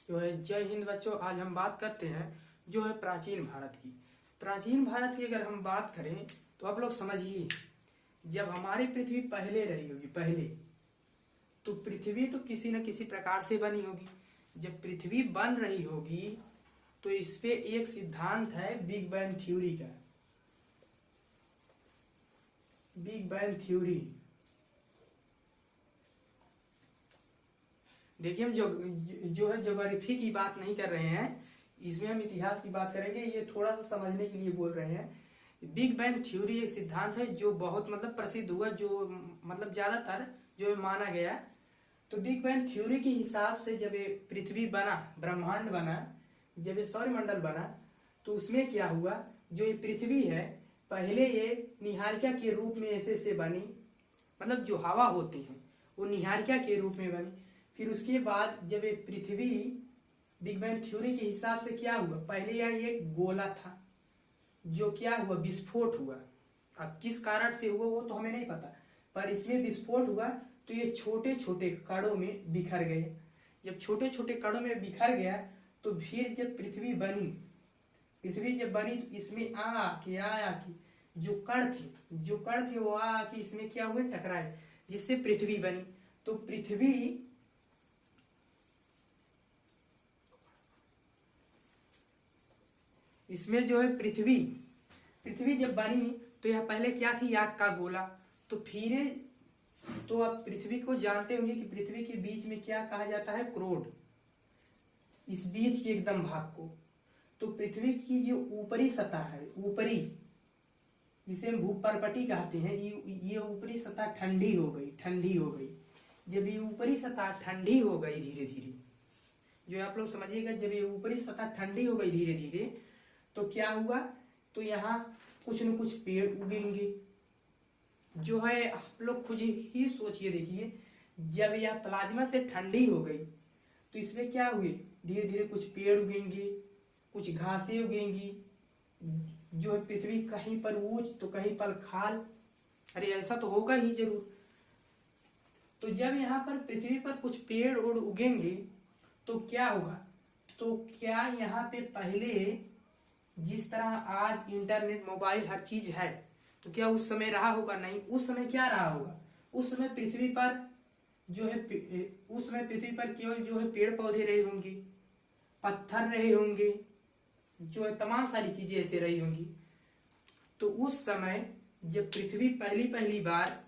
जो है जय हिंद बच्चों। आज हम बात करते हैं जो है प्राचीन भारत की। प्राचीन भारत की अगर हम बात करें तो आप लोग समझिए, जब हमारी पृथ्वी पहले रही होगी, पहले तो पृथ्वी तो किसी न किसी प्रकार से बनी होगी। जब पृथ्वी बन रही होगी तो इस पे एक सिद्धांत है बिग बैंग थ्योरी का। बिग बैंग थ्योरी, देखिए हम जो है ज्योग्राफी की बात नहीं कर रहे हैं, इसमें हम इतिहास की बात करेंगे। ये थोड़ा सा समझने के लिए बोल रहे हैं। बिग बैंग थ्योरी एक सिद्धांत है जो बहुत प्रसिद्ध हुआ, जो ज्यादातर जो माना गया। तो बिग बैंग थ्योरी के हिसाब से जब ये पृथ्वी बना, ब्रह्मांड बना, जब ये सौरमंडल बना, तो उसमें क्या हुआ, जो ये पृथ्वी है पहले ये निहारिका के रूप में ऐसे ऐसे बनी, जो हवा होती है वो निहारिका के रूप में बनी। फिर उसके बाद जब ये पृथ्वी बिग बैंग थ्योरी के हिसाब से क्या हुआ, पहले यह एक गोला था जो क्या हुआ, विस्फोट हुआ। अब किस कारण से हुआ वो तो हमें नहीं पता, पर इसमें विस्फोट हुआ तो ये छोटे छोटे कणों में बिखर गए। जब छोटे छोटे कणों में बिखर गया तो फिर जब पृथ्वी बनी, पृथ्वी जब बनी तो इसमें आया कि जो कण थे वो आके इसमें क्या हुए, टकराए, जिससे पृथ्वी बनी। तो पृथ्वी इसमें जो है पृथ्वी जब बनी तो यह पहले क्या थी, आग का गोला। तो फिर तो आप पृथ्वी को जानते होंगे कि पृथ्वी के बीच में क्या कहा जाता है, क्रोड, इस बीच के एकदम भाग को। तो पृथ्वी की जो ऊपरी सतह है, ऊपरी, जिसे हम भूपर्पटी कहते हैं, ये ऊपरी सतह ठंडी हो गई। जब ये ऊपरी सतह ठंडी हो गई धीरे धीरे, जो आप लोग समझिएगा, जब ये ऊपरी सतह ठंडी हो गई धीरे धीरे तो क्या हुआ, तो यहाँ कुछ न कुछ पेड़ उगेंगे। जो है आप लोग खुद ही सोचिए, देखिए जब यह प्लाज्मा से ठंडी हो गई तो इसमें क्या हुए, धीरे धीरे कुछ पेड़ उगेंगे, कुछ घासें उगेंगी। जो है पृथ्वी कहीं पर ऊंच तो कहीं पर खाल, अरे ऐसा तो होगा ही जरूर। तो जब यहाँ पर पृथ्वी पर कुछ पेड़ और उगेंगे तो क्या होगा, तो क्या यहाँ पे पहले जिस तरह आज इंटरनेट, मोबाइल, हर चीज है, तो क्या उस समय रहा होगा? नहीं। उस समय क्या रहा होगा, उस समय पृथ्वी पर जो है, उस समय पृथ्वी पर केवल जो है पेड़ पौधे रहे होंगे, पत्थर रहे होंगे, जो है तमाम सारी चीजें ऐसे रही होंगी। तो उस समय जब पृथ्वी पहली बार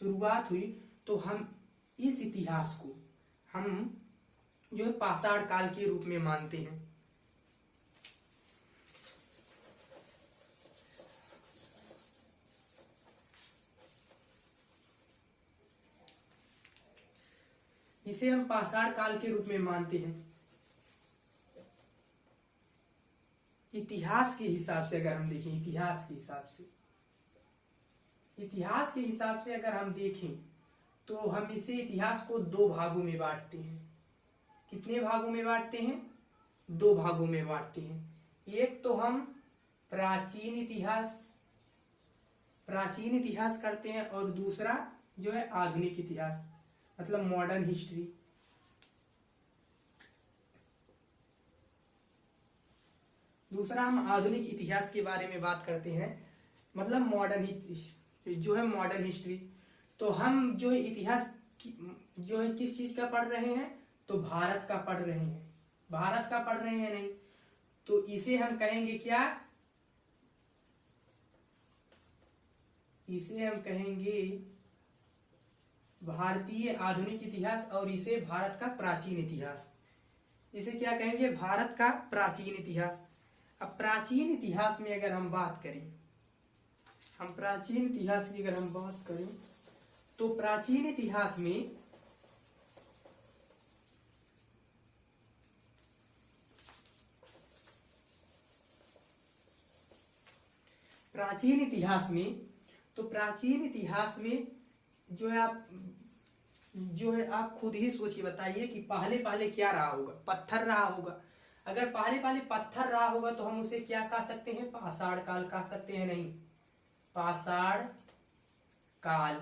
शुरुआत हुई तो हम इस इतिहास को हम जो है पाषाण काल के रूप में मानते हैं। इसे हम पाषाण काल के रूप में मानते हैं। इतिहास के हिसाब से अगर हम देखें, इतिहास के हिसाब से अगर हम देखें तो हम इसे, इतिहास को दो भागों में बांटते हैं। कितने भागों में बांटते हैं? दो भागों में बांटते हैं। एक तो हम प्राचीन इतिहास करते हैं, और दूसरा जो है आधुनिक इतिहास, मतलब मॉडर्न हिस्ट्री। दूसरा हम आधुनिक इतिहास के बारे में बात करते हैं, मतलब मॉडर्न हिस्ट्री। तो हम जो है इतिहास जो है किस चीज का पढ़ रहे हैं, तो भारत का पढ़ रहे हैं, नहीं तो इसे हम कहेंगे क्या, इसे हम कहेंगे भारतीय आधुनिक इतिहास, और इसे भारत का प्राचीन इतिहास। इसे क्या कहेंगे, भारत का प्राचीन इतिहास। अब प्राचीन इतिहास में अगर हम बात करें, तो प्राचीन इतिहास में प्राचीन इतिहास में जो है आप खुद ही सोच के बताइए कि पहले क्या रहा होगा, पत्थर रहा होगा। अगर पहले पत्थर रहा होगा तो हम उसे क्या कह सकते हैं, पाषाण काल कह सकते हैं, नहीं, पाषाण काल।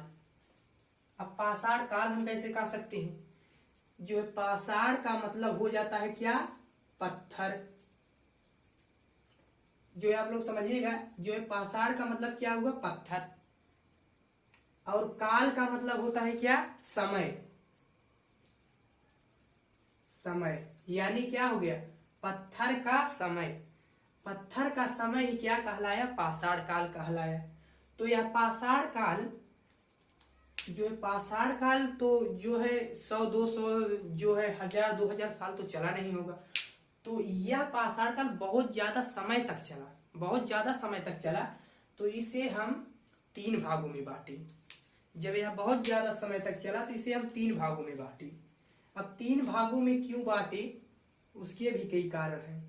अब पाषाण काल हम कैसे कह सकते हैं, जो है पाषाण का मतलब हो जाता है क्या, पत्थर। जो है आप लोग समझिएगा, जो है पाषाण का मतलब क्या हुआ, पत्थर। और काल का मतलब होता है क्या, समय। समय यानी क्या हो गया, पत्थर का समय। पत्थर का समय ही क्या कहलाया, पाषाण काल कहलाया। तो यह पाषाण काल जो है, पाषाण काल तो जो है 100-200 जो है 1000-2000 साल तो चला नहीं होगा। तो यह पाषाण काल बहुत ज्यादा समय तक चला, बहुत ज्यादा समय तक चला। तो इसे हम 3 भागों में बांटे। जब यह बहुत ज्यादा समय तक चला तो इसे हम 3 भागों में बांटे। अब 3 भागों में क्यों बांटे, उसके भी कई कारण हैं।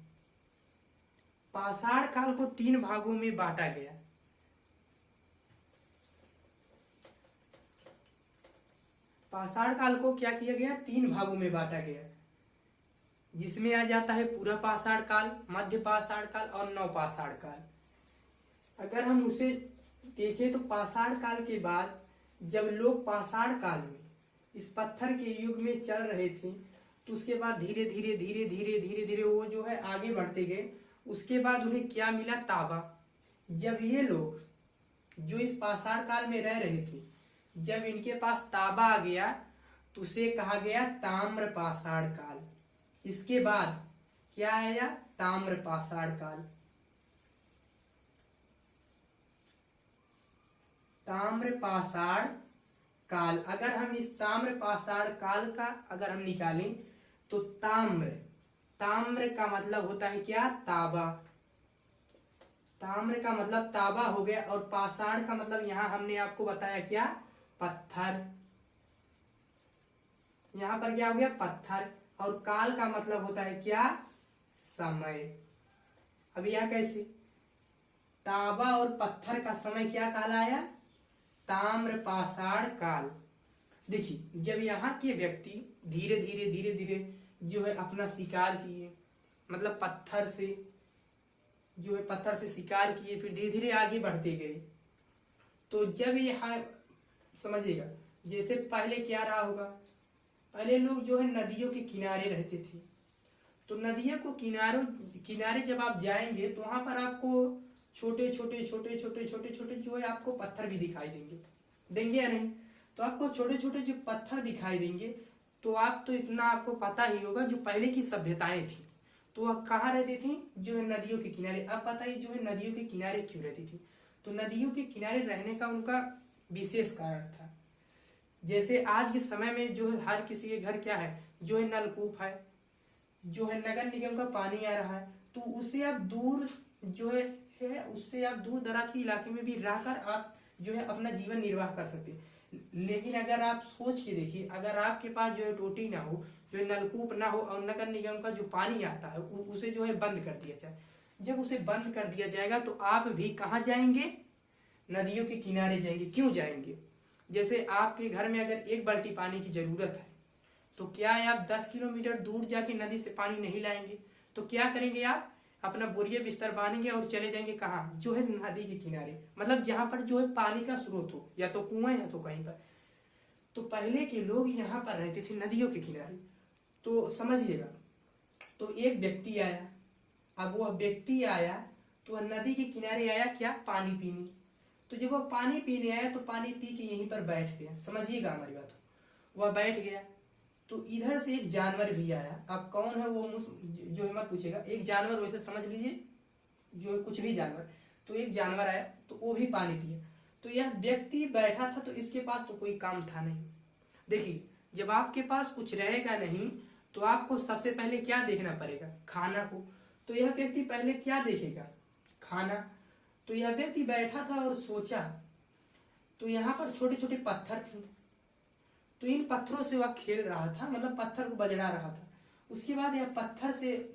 पाषाण काल को 3 भागों में बांटा गया। पाषाण काल को क्या किया गया, 3 भागों में बांटा गया, जिसमें आ जाता है पूरा पाषाण काल, मध्य पाषाण काल और नवपाषाण काल। अगर हम उसे देखें तो पाषाण काल के बाद जब लोग पाषाण काल में इस पत्थर के युग में चल रहे थे, तो उसके बाद धीरे धीरे धीरे धीरे धीरे धीरे वो जो है आगे बढ़ते गए। उसके बाद उन्हें क्या मिला, तांबा। जब ये लोग जो इस पाषाण काल में रह रहे थे, जब इनके पास तांबा आ गया तो उसे कहा गया ताम्र पाषाण काल। इसके बाद क्या आया, ताम्र पाषाण काल। ताम्र पाषाण काल, अगर हम इस ताम्र पाषाण काल का अगर हम निकालें तो ताम्र, ताम्र का मतलब होता है क्या, तांबा। ताम्र का मतलब तांबा हो गया, और पाषाण का मतलब यहां हमने आपको बताया क्या, पत्थर। यहां पर क्या हो गया, पत्थर। और काल का मतलब होता है क्या, समय। अब यह कैसे, तांबा और पत्थर का समय क्या कहलाया, ताम्र पाषाण काल। देखिए, जब यहाँ के व्यक्ति धीरे धीरे धीरे धीरे जो है अपना शिकार किए, मतलब पत्थर से जो है, पत्थर से शिकार किए, फिर धीरे धीरे आगे बढ़ते गए। तो जब यहाँ समझिएगा, जैसे पहले क्या रहा होगा, पहले लोग जो है नदियों के किनारे रहते थे। तो नदियों को किनारे जब आप जाएंगे तो वहां पर आपको छोटे छोटे छोटे छोटे छोटे छोटे जो है आपको पत्थर भी दिखाई देंगे या नहीं। तो आपको छोटे छोटे जो पत्थर दिखाई देंगे, तो आप तो इतना आपको पता ही होगा, जो पहले की सभ्यताएं थी तो वह कहाँ रहती थी, जो है नदियों के किनारे। अब पता ही जो है नदियों के किनारे क्यों रहती थी, तो नदियों के किनारे रहने का उनका विशेष कारण था। जैसे आज के समय में जो है हर किसी के घर क्या है, जो है नलकूप है, जो है नगर निगम का पानी आ रहा है, तो उससे आप दूर जो है उससे आप दूर दराज के इलाके में भी रहकर आप जो है अपना जीवन निर्वाह कर सकते हैं। लेकिन अगर आप सोच के देखिए, अगर आपके पास जो है टोटी ना हो, जो है नलकूप ना हो, और नगर निगम का जो पानी आता है उसे जो है बंद कर दिया जाए, जब उसे बंद कर दिया जाएगा तो आप भी कहाँ जाएंगे, नदियों के किनारे जाएंगे। क्यों जाएंगे, जैसे आपके घर में अगर 1 बाल्टी पानी की जरूरत है, तो क्या है आप 10 किलोमीटर दूर जाके नदी से पानी नहीं लाएंगे, तो क्या करेंगे, आप अपना बोरिया बिस्तर बांधेंगे और चले जाएंगे कहाँ, जो है नदी के किनारे, मतलब जहां पर जो है पानी का स्रोत हो, या तो कुआं या तो कहीं पर। तो पहले के लोग यहाँ पर रहते थे नदियों के किनारे। तो समझिएगा, तो एक व्यक्ति आया, अब वह व्यक्ति आया तो वह नदी के किनारे आया क्या, पानी पीने। तो जब वह पानी पीने आया तो पानी पी के यहीं पर बैठ गया, समझिएगा हमारी बात, वह बैठ गया। तो इधर से एक जानवर भी आया, अब कौन है वो जो है मत पूछेगा, एक जानवर वैसे समझ लीजिए, जो है कुछ भी जानवर। तो एक जानवर आया तो वो भी पानी पिया। तो यह व्यक्ति बैठा था तो इसके पास तो कोई काम था नहीं। देखिए, जब आपके पास कुछ रहेगा नहीं तो आपको सबसे पहले क्या देखना पड़ेगा, खाना को। तो यह व्यक्ति पहले क्या देखेगा, खाना। तो यह व्यक्ति बैठा था और सोचा, तो यहाँ पर छोटे छोटे पत्थर थे, तो इन पत्थरों से वह खेल रहा था, मतलब पत्थर को बजड़ा रहा था। उसके बाद यह पत्थर से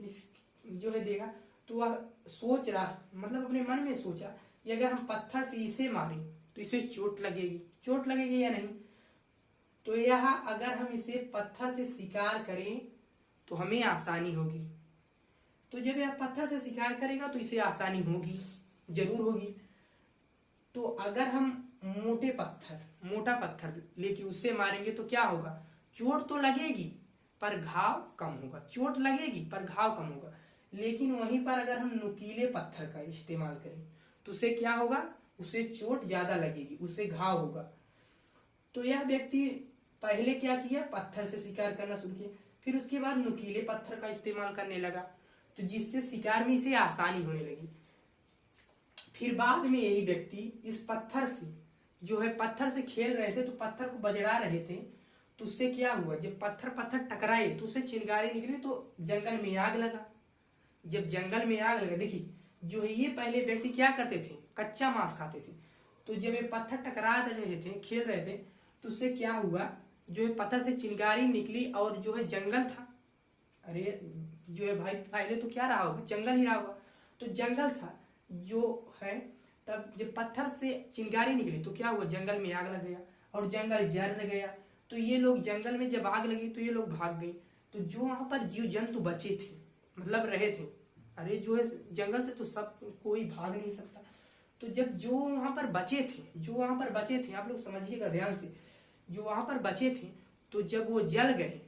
जो है देखा, तो वह सोच रहा, मतलब अपने मन में सोचा कि अगर हम पत्थर से इसे मारें तो इसे चोट लगेगी या नहीं। तो यह अगर हम इसे पत्थर से शिकार करें तो हमें आसानी होगी। तो जब यह पत्थर से शिकार करेगा तो इसे आसानी होगी, जरूर होगी। तो अगर हम मोटा पत्थर लेके उससे मारेंगे तो क्या होगा, चोट तो लगेगी, पर घाव कम होगा। चोट लगेगी पर घाव कम होगा। लेकिन वहीं पर अगर हम नुकीले पत्थर का इस्तेमाल करें तो उससे क्या होगा, उसे चोट ज्यादा लगेगी, उससे घाव होगा। तो यह व्यक्ति पहले क्या किया, पत्थर से शिकार करना शुरू किया, फिर उसके बाद नुकीले पत्थर का इस्तेमाल करने लगा, तो जिससे शिकार में इसे आसानी होने लगी। फिर बाद में यही व्यक्ति इस पत्थर से जो है, पत्थर से खेल रहे थे तो पत्थर को बजड़ा रहे थे, तो उससे क्या हुआ, जब पत्थर पत्थर टकराए तो उससे चिंगारी निकली, तो जंगल में आग लगा। जब जंगल में आग लगा, देखिए जो है ये पहले व्यक्ति क्या करते थे, कच्चा मांस खाते थे, तो जब ये पत्थर टकरा रहे थे, खेल रहे थे, तो उससे क्या हुआ, जो है पत्थर से चिंगारी निकली और जो है जंगल था, अरे जो है भाई पहले तो क्या रहा होगा, जंगल ही रहा होगा, तो जंगल था जो है, तब जब पत्थर से चिंगारी निकली तो क्या हुआ, जंगल में आग लग गया और जंगल जल गया। तो ये लोग जंगल में जब आग लगी तो ये लोग भाग गए, तो जो वहां पर जीव जंतु बचे थे, मतलब रहे थे, अरे जो है जंगल से तो सब कोई भाग नहीं सकता, तो जब जो वहां पर बचे थे, आप लोग समझिएगा ध्यान से, जो वहां पर बचे थे, तो जब वो जल गए,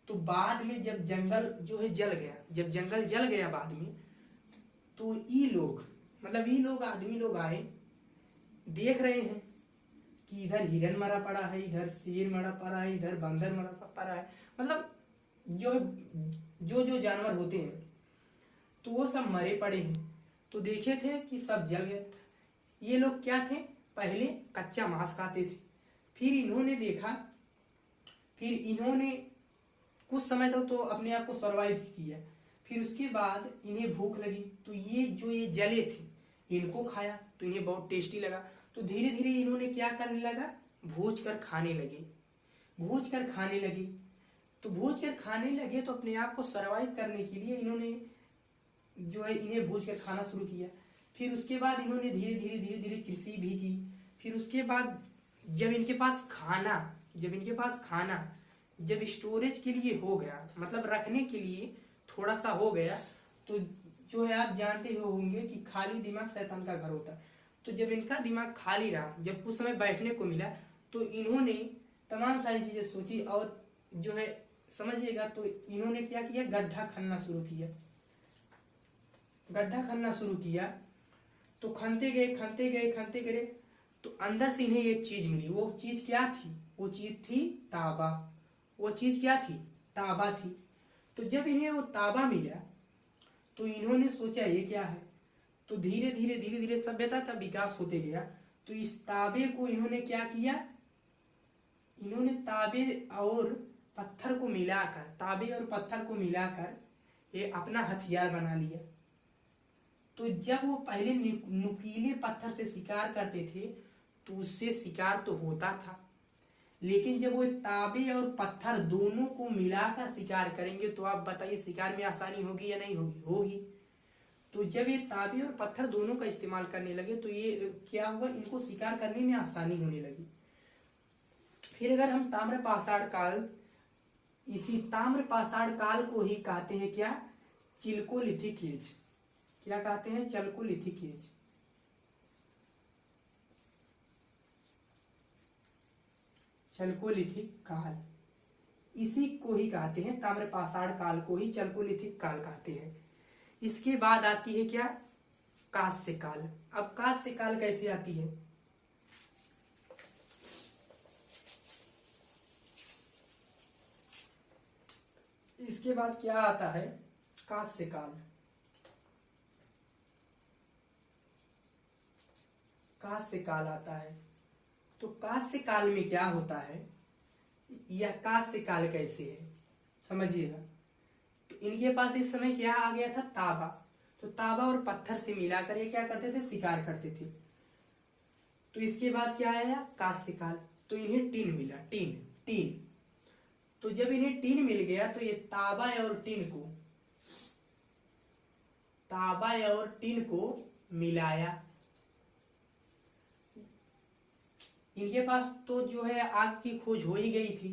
तो बाद में जब जंगल जो है जल गया, जब जंगल जल गया बाद में, तो ये लोग मतलब ये लोग आदमी लोग आए, देख रहे हैं कि इधर हिरन मरा पड़ा है, इधर शेर मरा पड़ा है, इधर बंदर मरा पड़ा है, मतलब जो जो जो जानवर होते हैं तो वो सब मरे पड़े हैं। तो देखे थे कि सब जल गए। ये लोग क्या थे, पहले कच्चा मांस खाते थे, फिर इन्होंने देखा, फिर इन्होंने कुछ समय तक तो अपने आप को सरवाइव किया, फिर उसके बाद इन्हें भूख लगी, तो ये जो ये जले थे इनको खाया, तो इन्हें बहुत टेस्टी लगा, तो धीरे धीरे इन्होंने क्या करने लगा, भूज कर खाने लगे, भूज कर खाने लगे। तो भूज कर खाने लगे तो अपने आप को सरवाइव करने के लिए इन्होंने जो है इन्हें भूज कर खाना शुरू किया। फिर उसके बाद इन्होंने धीरे धीरे कृषि भी की। फिर उसके बाद जब इनके पास खाना जब स्टोरेज के लिए हो गया, मतलब रखने के लिए थोड़ा सा हो गया, तो जो है आप जानते होंगे कि खाली दिमाग शैतान का घर होता है। तो जब इनका दिमाग खाली रहा, जब कुछ समय बैठने को मिला, तो इन्होंने तमाम सारी चीजें सोची और जो है समझिएगा, तो इन्होंने क्या किया, गड्ढा खनना शुरू किया। तो खनते गए, तो अंदर से इन्हें एक चीज मिली। वो चीज क्या थी, वो चीज थी तांबा। वो चीज क्या थी, तांबा थी। तो जब इन्हें वो तांबा मिला तो इन्होंने सोचा ये क्या है, तो धीरे धीरे सभ्यता का विकास होते गया। तो इस तांबे को इन्होंने क्या किया, इन्होंने तांबे और पत्थर को मिलाकर ये अपना हथियार बना लिया। तो जब वो पहले नुकीले पत्थर से शिकार करते थे तो उससे शिकार तो होता था, लेकिन जब वो तांबे और पत्थर दोनों को मिलाकर शिकार करेंगे तो आप बताइए शिकार में आसानी होगी या नहीं होगी। तो जब ये तांबे और पत्थर दोनों का इस्तेमाल करने लगे तो ये क्या हुआ, इनको शिकार करने में आसानी होने लगी। फिर अगर हम इसी ताम्र पाषाण काल को ही कहते हैं क्या, चिल्कोलिथिक एज। क्या कहते हैं, चल्कोलिथिक एज। चल्कोलिथिक काल, इसी को ही कहते हैं, ताम्र पाषाण काल को ही चल्कोलिथिक काल कहते हैं। इसके बाद आती है क्या, कांस्य काल। अब कांस्य काल कैसे आती है, इसके बाद क्या आता है, कांस्य काल। कांस्य काल आता है। तो कांस्य काल में क्या होता है, यह कांस्य काल कैसे है समझिएगा। तो इनके पास इस समय क्या आ गया था, तांबा। तो तांबा और पत्थर से मिलाकर ये क्या करते थे, शिकार करते थे। तो इसके बाद क्या आया, कांस्य काल। तो इन्हें टीन मिला, टीन। तो जब इन्हें टीन मिल गया तो ये तांबा और टीन को मिलाया। इनके पास तो जो है आग की खोज हो ही गई थी,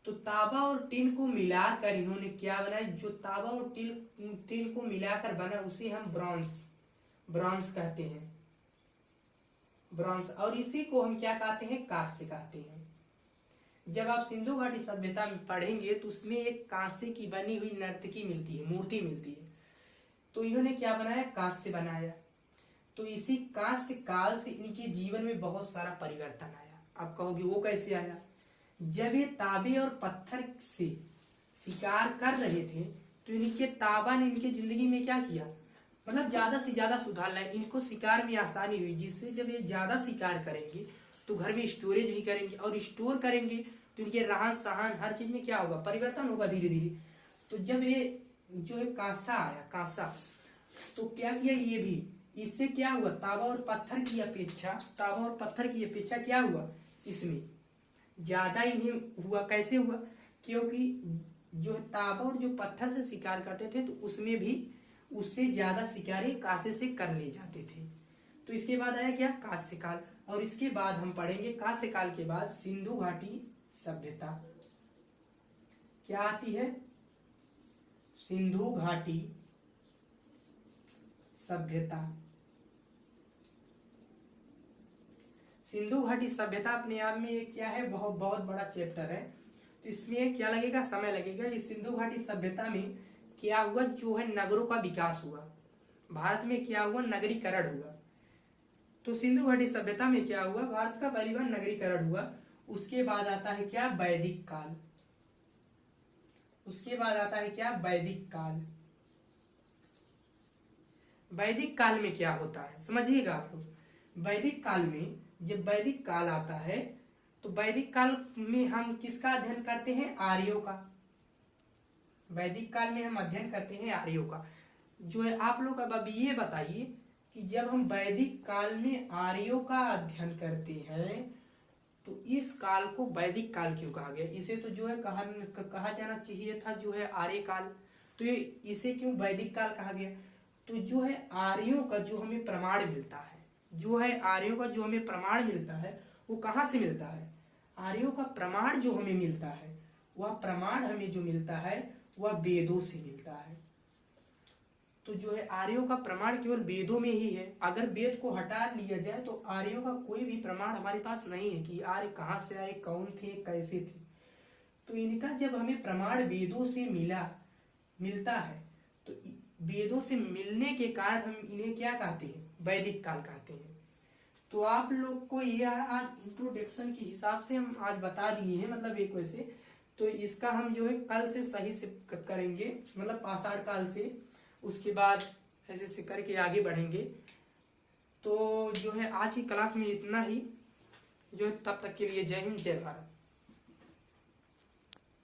तो तांबा और टीन को मिलाकर इन्होंने क्या बनाया, जो तांबा और टीन को मिलाकर बना उसे हम ब्रॉन्ज कहते हैं, ब्रॉन्ज। और इसी को हम क्या कहते हैं, कांस्य कहते हैं। जब आप सिंधु घाटी सभ्यता में पढ़ेंगे तो उसमें एक कांसे की बनी हुई नर्तकी मिलती है, मूर्ति मिलती है। तो इन्होंने क्या बनाया, कांस्य से बनाया। तो इसी कांस्य काल से इनके जीवन में बहुत सारा परिवर्तन आया। आप कहोगे वो कैसे आया? जब ये तांबे और पत्थर से शिकार कर रहे थे तो इनके ताबा ने इनके जिंदगी में क्या किया, मतलब ज्यादा से ज्यादा सुधार लाए। इनको शिकार में आसानी हुई, जिससे जब ये ज्यादा शिकार करेंगे तो घर में स्टोरेज भी करेंगे, और स्टोर करेंगे तो इनके रहन सहन हर चीज में क्या होगा, परिवर्तन होगा धीरे धीरे। तो जब ये जो है कांसा आया, कांसा, तो क्या किया ये भी, इससे क्या हुआ, तांबा और पत्थर की अपेक्षा क्या हुआ, इसमें ज्यादा इन्हें हुआ। कैसे हुआ? क्योंकि जो तांबा और जो पत्थर से शिकार करते थे तो उसमें भी उससे ज्यादा शिकार कांसे से कर ले जाते थे। तो इसके बाद आया क्या, कांस्य काल। और इसके बाद हम पढ़ेंगे कांस्य काल के बाद सिंधु घाटी सभ्यता। क्या आती है? सिंधु घाटी सभ्यता। सिंधु घाटी सभ्यता अपने आप में एक क्या है, बहुत बहुत बड़ा चैप्टर है। तो इसमें क्या लगेगा, समय लगेगा। इस सिंधु घाटी सभ्यता में क्या हुआ, जो है नगरों का विकास हुआ। भारत में क्या हुआ, नगरीकरण हुआ। तो सिंधु घाटी सभ्यता में क्या हुआ, भारत का पहली बार नगरीकरण हुआ। उसके बाद आता है क्या, वैदिक काल। उसके बाद आता है क्या, वैदिक काल। वैदिक काल में क्या होता है समझिएगा आप लोग। वैदिक काल में जब वैदिक काल आता है तो वैदिक काल में हम किसका अध्ययन करते हैं, आर्यों का। वैदिक काल में हम अध्ययन करते हैं आर्यों का। जो है आप लोग अब ये बताइए कि जब हम वैदिक काल में आर्यों का अध्ययन करते हैं तो इस काल को वैदिक काल क्यों कहा गया? इसे तो जो है कहा जाना चाहिए था जो है आर्य काल। तो ये इसे क्यों वैदिक काल कहा गया? तो जो है आर्यों का जो हमें प्रमाण मिलता है, जो है आर्यों का जो हमें प्रमाण मिलता है वो कहाँ से मिलता है? आर्यों का प्रमाण जो हमें मिलता है, वह प्रमाण हमें जो मिलता है वह वेदों से मिलता है। तो जो है आर्यों का प्रमाण केवल वेदों में ही है। अगर वेद को हटा लिया जाए तो आर्यों का कोई भी प्रमाण हमारे पास नहीं है कि आर्य कहाँ से आए, कौन थे, कैसे थे। तो इनका जब हमें प्रमाण वेदों से मिलता है तो वेदों से मिलने के कारण हम इन्हें क्या कहते हैं, वैदिक काल कहते हैं। तो आप लोग को यह आज इंट्रोडक्शन के हिसाब से हम आज बता दिए हैं, मतलब एक वैसे। तो इसका हम जो है कल से सही से करेंगे, मतलब पाषाण काल से, उसके बाद ऐसे से करके आगे बढ़ेंगे। तो जो है आज की क्लास में इतना ही। जो है तब तक के लिए जय हिंद, जय भारत।